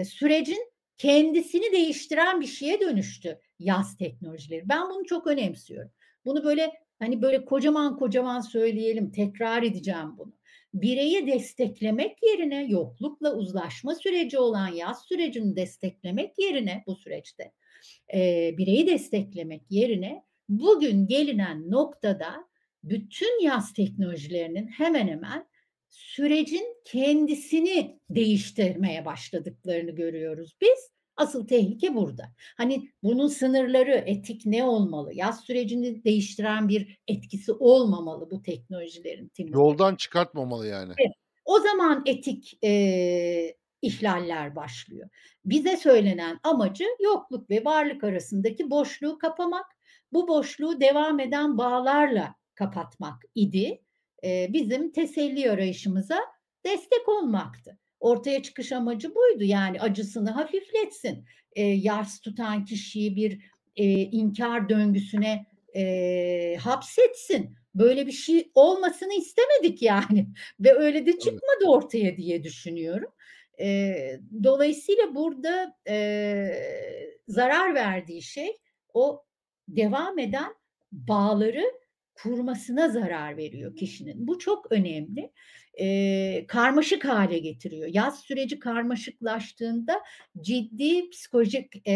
[SPEAKER 2] sürecin kendisini değiştiren bir şeye dönüştü yaz teknolojileri. Ben bunu çok önemsiyorum. Bunu böyle Hani, böyle kocaman kocaman söyleyelim, tekrar edeceğim bunu. Bireyi desteklemek yerine, yoklukla uzlaşma süreci olan yaz sürecini desteklemek yerine bu süreçte, bireyi desteklemek yerine bugün gelinen noktada bütün yaz teknolojilerinin hemen hemen sürecin kendisini değiştirmeye başladıklarını görüyoruz biz. Asıl tehlike burada. Hani bunun sınırları, etik ne olmalı? Yaz sürecini değiştiren bir etkisi olmamalı bu teknolojilerin Timur Bey.
[SPEAKER 1] Yoldan çıkartmamalı yani.
[SPEAKER 2] Evet. O zaman etik, ihlaller başlıyor. Bize söylenen amacı yokluk ve varlık arasındaki boşluğu kapamak, bu boşluğu devam eden bağlarla kapatmak idi. Bizim teselli arayışımıza destek olmaktı. Ortaya çıkış amacı buydu. Yani acısını hafifletsin. Yas tutan kişiyi bir, inkâr döngüsüne, hapsetsin. Böyle bir şey olmasını istemedik yani. Ve öyle de
[SPEAKER 1] Tabii.
[SPEAKER 2] çıkmadı ortaya diye düşünüyorum. Dolayısıyla burada, zarar verdiği şey o devam eden bağları kurmasına zarar veriyor kişinin. Bu çok önemli. Karmaşık hâle getiriyor. Yaz süreci karmaşıklaştığında ciddi psikolojik,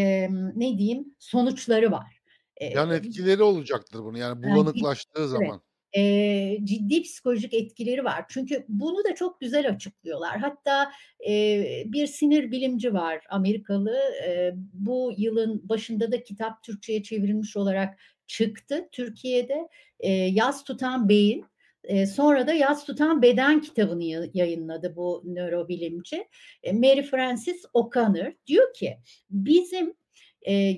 [SPEAKER 2] ne diyeyim, sonuçları var.
[SPEAKER 1] Yan
[SPEAKER 2] Eee,
[SPEAKER 1] etkileri olacaktır bunun, yani bulanıklaştığı
[SPEAKER 2] Evet.
[SPEAKER 1] zaman.
[SPEAKER 2] Ciddi psikolojik etkileri var. Çünkü bunu da çok güzel açıklıyorlar. Hatta, bir sinir bilimci var Amerikalı. Bu yılın başında da kitap Türkçe'ye çevrilmiş olarak çıktı Türkiye'de. Yas Tutan Beyin, sonra da Yas Tutan Beden kitabını yayınladı bu nörobilimci. Mary Frances O'Connor diyor ki, bizim,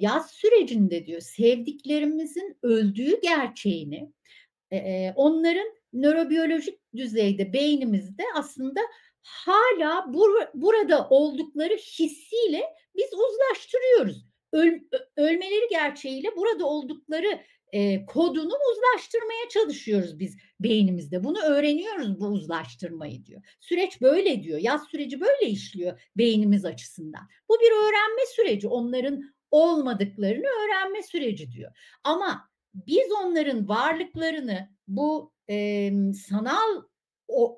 [SPEAKER 2] yaz sürecinde diyor sevdiklerimizin öldüğü gerçeğini onların nörobiyolojik düzeyde beynimizde aslında hâlâ burada oldukları hissiyle biz uzlaştırıyoruz. Ölmeleri gerçeğiyle burada oldukları, kodunu uzlaştırmaya çalışıyoruz biz beynimizde. Bunu öğreniyoruz bu uzlaştırmayı diyor. Süreç böyle diyor. Yaz süreci böyle işliyor beynimiz açısından. Bu bir öğrenme süreci. Onların olmadıklarını öğrenme süreci diyor. Ama biz onların varlıklarını bu, sanal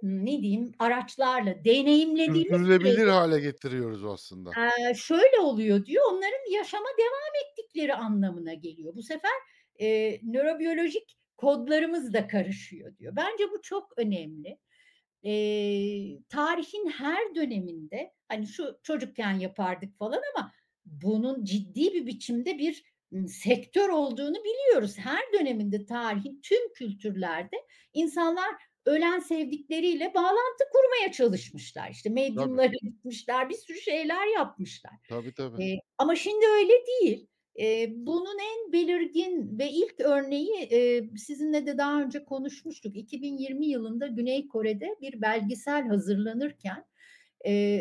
[SPEAKER 2] ne diyeyim, araçlarla deneyimlediğimiz
[SPEAKER 1] Sürdürülebilir
[SPEAKER 2] sürece,
[SPEAKER 1] hâle getiriyoruz aslında.
[SPEAKER 2] şöyle oluyor diyor, onların yaşama devam ettikleri anlamına geliyor. Bu sefer, nörobiyolojik kodlarımız da karışıyor diyor. Bence bu çok önemli. Tarihin her döneminde, hani, şu çocukken yapardık falan ama bunun ciddi bir biçimde bir, sektör olduğunu biliyoruz. Her döneminde tarihin tüm kültürlerde insanlar ölen sevdikleriyle bağlantı kurmaya çalışmışlar. İşte,
[SPEAKER 1] Tabii.
[SPEAKER 2] medyumlara gitmişler, bir sürü şeyler yapmışlar.
[SPEAKER 1] Tabii, tabii.
[SPEAKER 2] Ama şimdi öyle değil. Bunun en belirgin ve ilk örneği, sizinle de daha önce konuşmuştuk. 2020 yılında Güney Kore'de bir belgesel hazırlanırken,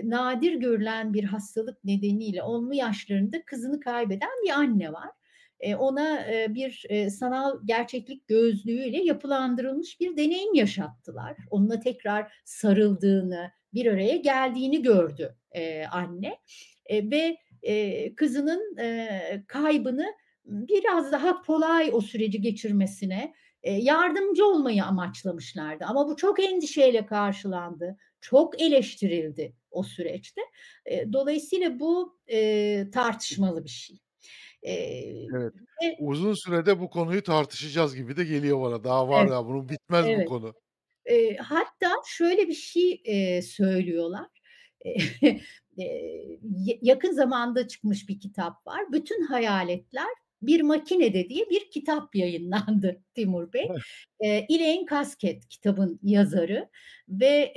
[SPEAKER 2] nadir görülen bir hastalık nedeniyle 10'lu yaşlarında kızını kaybeden bir anne var. Ona, bir, sanal gerçeklik gözlüğüyle yapılandırılmış bir deneyim yaşattılar. Onunla tekrar sarıldığını, bir araya geldiğini gördü, anne, ve kızının, kaybını biraz daha kolay o süreci geçirmesine, yardımcı olmayı amaçlamışlardı ama bu çok endişeyle karşılandı, çok eleştirildi o süreçte. Dolayısıyla bu, tartışmalı bir şey.
[SPEAKER 1] Evet.
[SPEAKER 2] Ve
[SPEAKER 1] Uzun sürede bu konuyu tartışacağız gibi de geliyor bana. Daha var
[SPEAKER 2] evet,
[SPEAKER 1] ya, bunun bitmez bu
[SPEAKER 2] evet.
[SPEAKER 1] konu.
[SPEAKER 2] Hatta şöyle bir şey, söylüyorlar. Eee, yakın zamanda çıkmış bir kitap var. Bütün Hayaletler Bir Makinede diye bir kitap yayınlandı Timur Bey. Elaine Kasket kitabın yazarı ve,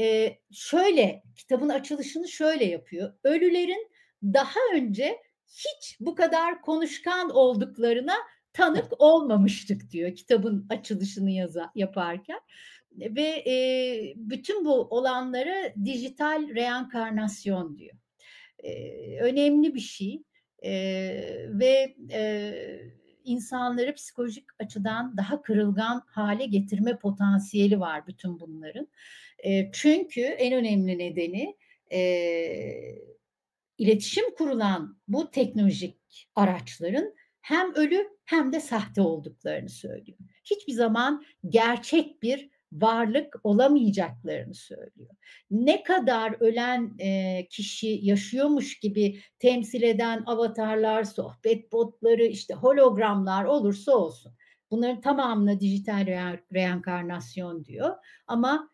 [SPEAKER 2] şöyle, kitabın açılışını şöyle yapıyor. Ölülerin daha önce hiç bu kadar konuşkan olduklarına tanık olmamıştık diyor kitabın açılışını yaparken. Ve, bütün bu olanlara dijital reenkarnasyon diyor. Önemli bir şey, ve, insanları psikolojik açıdan daha kırılgan hâle getirme potansiyeli var bütün bunların. Çünkü en önemli nedeni, eee, iletişim kurulan bu teknolojik araçların hem ölü hem de sahte olduklarını söylüyor. Hiçbir zaman gerçek bir varlık olamayacaklarını söylüyor. Ne kadar ölen, kişi yaşıyormuş gibi temsil eden avatarlar, sohbet botları, işte hologramlar olursa olsun. Bunların tamamına dijital reenkarnasyon diyor ama,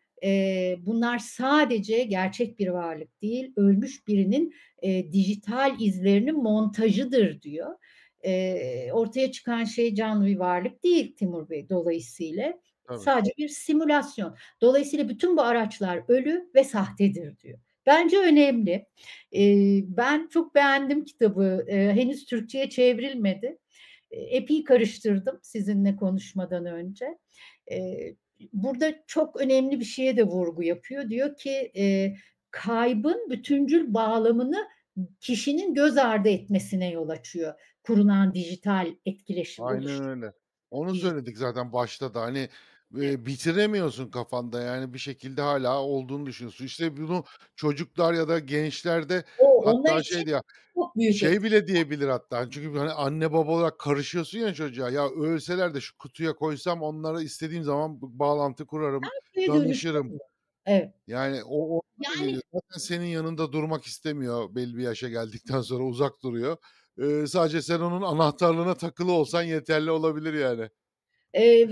[SPEAKER 2] bunlar sadece gerçek bir varlık değil, ölmüş birinin, dijital izlerinin montajıdır diyor. Ortaya çıkan şey canlı bir varlık değil Timur Bey dolayısıyla.
[SPEAKER 1] Tabii.
[SPEAKER 2] Sadece bir simülasyon. Dolayısıyla bütün bu araçlar ölü ve sahtedir diyor. Bence önemli. Ben çok beğendim kitabı. Henüz Türkçe'ye çevrilmedi. Epey karıştırdım sizinle konuşmadan önce. Burada çok önemli bir şeye de vurgu yapıyor. Diyor ki, kaybın bütüncül bağlamını kişinin göz ardı etmesine yol açıyor kurulan dijital etkileşim
[SPEAKER 1] Aynen öyle. Onu
[SPEAKER 2] dij
[SPEAKER 1] söyledik zaten başta da, hani,
[SPEAKER 2] Evet.
[SPEAKER 1] bitiremiyorsun kafanda, yani, bir şekilde hâlâ olduğunu düşünüyorsun. İşte, bunu çocuklar ya da gençlerde
[SPEAKER 2] Onlar
[SPEAKER 1] hatta
[SPEAKER 2] için
[SPEAKER 1] şey diyor,
[SPEAKER 2] çok büyük
[SPEAKER 1] şey
[SPEAKER 2] etki.
[SPEAKER 1] bile diyebilir hatta, hani, çünkü, hani, anne baba olarak karışıyorsun ya çocuğa, "Ya, ölseler de şu kutuya koysam onlara istediğim zaman bağlantı kurarım,
[SPEAKER 2] Şeye
[SPEAKER 1] danışırım."
[SPEAKER 2] dönüşebiliyor. Evet.
[SPEAKER 1] Yani, o orada
[SPEAKER 2] Yani
[SPEAKER 1] veriyor. Zaten senin yanında durmak istemiyor belli bir yaşa geldikten sonra uzak duruyor. Sadece sen onun anahtarlığına takılı olsan yeterli olabilir yani.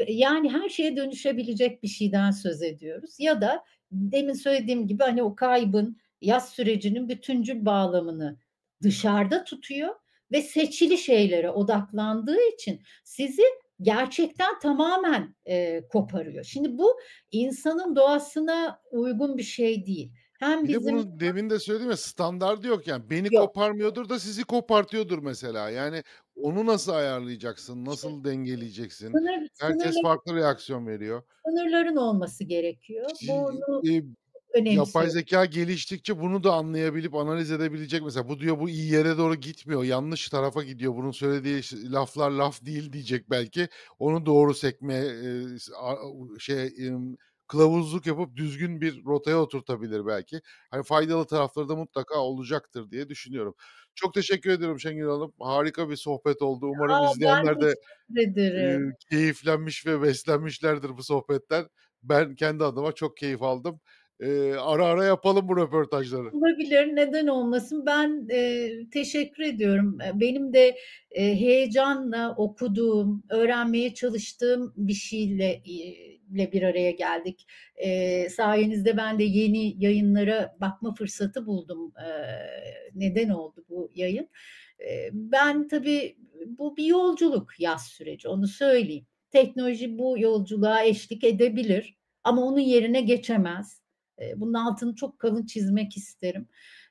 [SPEAKER 2] Yani her şeye dönüşebilecek bir şeyden söz ediyoruz ya da demin söylediğim gibi, hani, o kaybın, yas sürecinin bütüncül bağlamını dışarıda tutuyor ve seçili şeylere odaklandığı için sizi gerçekten tamamen, koparıyor. Şimdi bu insanın doğasına uygun bir şey değil. Hem
[SPEAKER 1] Bir de
[SPEAKER 2] bizim
[SPEAKER 1] bunun demin de söyledim ya, standardı yok yani. Beni
[SPEAKER 2] Yok.
[SPEAKER 1] koparmıyordur da sizi kopartıyordur mesela. Yani onu nasıl ayarlayacaksın,
[SPEAKER 2] İşte
[SPEAKER 1] nasıl dengeleyeceksin?
[SPEAKER 2] sınır
[SPEAKER 1] Herkes
[SPEAKER 2] sınırla
[SPEAKER 1] farklı reaksiyon veriyor.
[SPEAKER 2] sınırların olması gerekiyor.
[SPEAKER 1] Şi
[SPEAKER 2] Bunu
[SPEAKER 1] Yapay
[SPEAKER 2] önemsiyorum.
[SPEAKER 1] zekâ geliştikçe bunu da anlayabilip analiz edebilecek mesela. Bu diyor, "Bu iyi yere doğru gitmiyor, yanlış tarafa gidiyor. Bunun söylediği laflar laf değil." diyecek belki. Onu doğru sekmeye, s a şey, kılavuzluk yapıp düzgün bir rotaya oturtabilir belki. Hani, faydalı tarafları da mutlaka olacaktır diye düşünüyorum. Çok teşekkür ediyorum Şengül Hanım. Harika bir sohbet oldu. Umarım
[SPEAKER 2] Ben
[SPEAKER 1] izleyenler de,
[SPEAKER 2] teşekkür ederim.
[SPEAKER 1] keyiflenmiş ve beslenmişlerdir bu sohbetten. Ben kendi adıma çok keyif aldım. Ara ara yapalım bu röportajları.
[SPEAKER 2] Olabilir, neden olmasın? Ben, teşekkür ediyorum. Benim de, heyecanla okuduğum, öğrenmeye çalıştığım bir şeyle bir araya geldik. Sayenizde ben de yeni yayınlara bakma fırsatı buldum. Neden oldu bu yayın. Ben tabii bu bir yolculuk, yaz süreci, onu söyleyeyim. Teknoloji bu yolculuğa eşlik edebilir ama onun yerine geçemez. Bunun altını çok kalın çizmek isterim.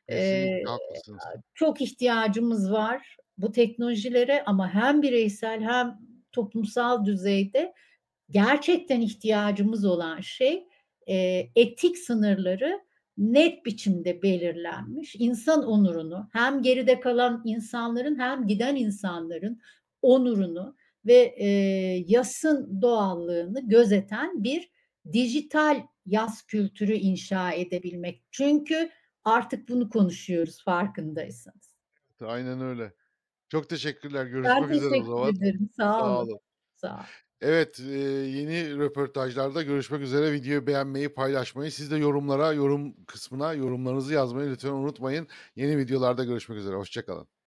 [SPEAKER 2] Eee,
[SPEAKER 1] Kesinlikle haklısınız.
[SPEAKER 2] Çok ihtiyacımız var bu teknolojilere ama hem bireysel hem toplumsal düzeyde gerçekten ihtiyacımız olan şey, etik sınırları net biçimde belirlenmiş, insan onurunu hem geride kalan insanların hem giden insanların onurunu ve, yasın doğallığını gözeten bir dijital yas kültürü inşa edebilmek. Çünkü artık bunu konuşuyoruz farkındaysanız.
[SPEAKER 1] Aynen öyle. Çok teşekkürler.
[SPEAKER 2] Ben
[SPEAKER 1] Görüşmek üzere o
[SPEAKER 2] teşekkür
[SPEAKER 1] zaman.
[SPEAKER 2] ederim. Sağ
[SPEAKER 1] Sağ
[SPEAKER 2] olun.
[SPEAKER 1] olun.
[SPEAKER 2] Sağ olun.
[SPEAKER 1] Evet, yeni röportajlarda görüşmek üzere. Videoyu beğenmeyi, paylaşmayı, siz de yorum kısmına yorumlarınızı yazmayı lütfen unutmayın. Yeni videolarda görüşmek üzere. Hoşça kalın.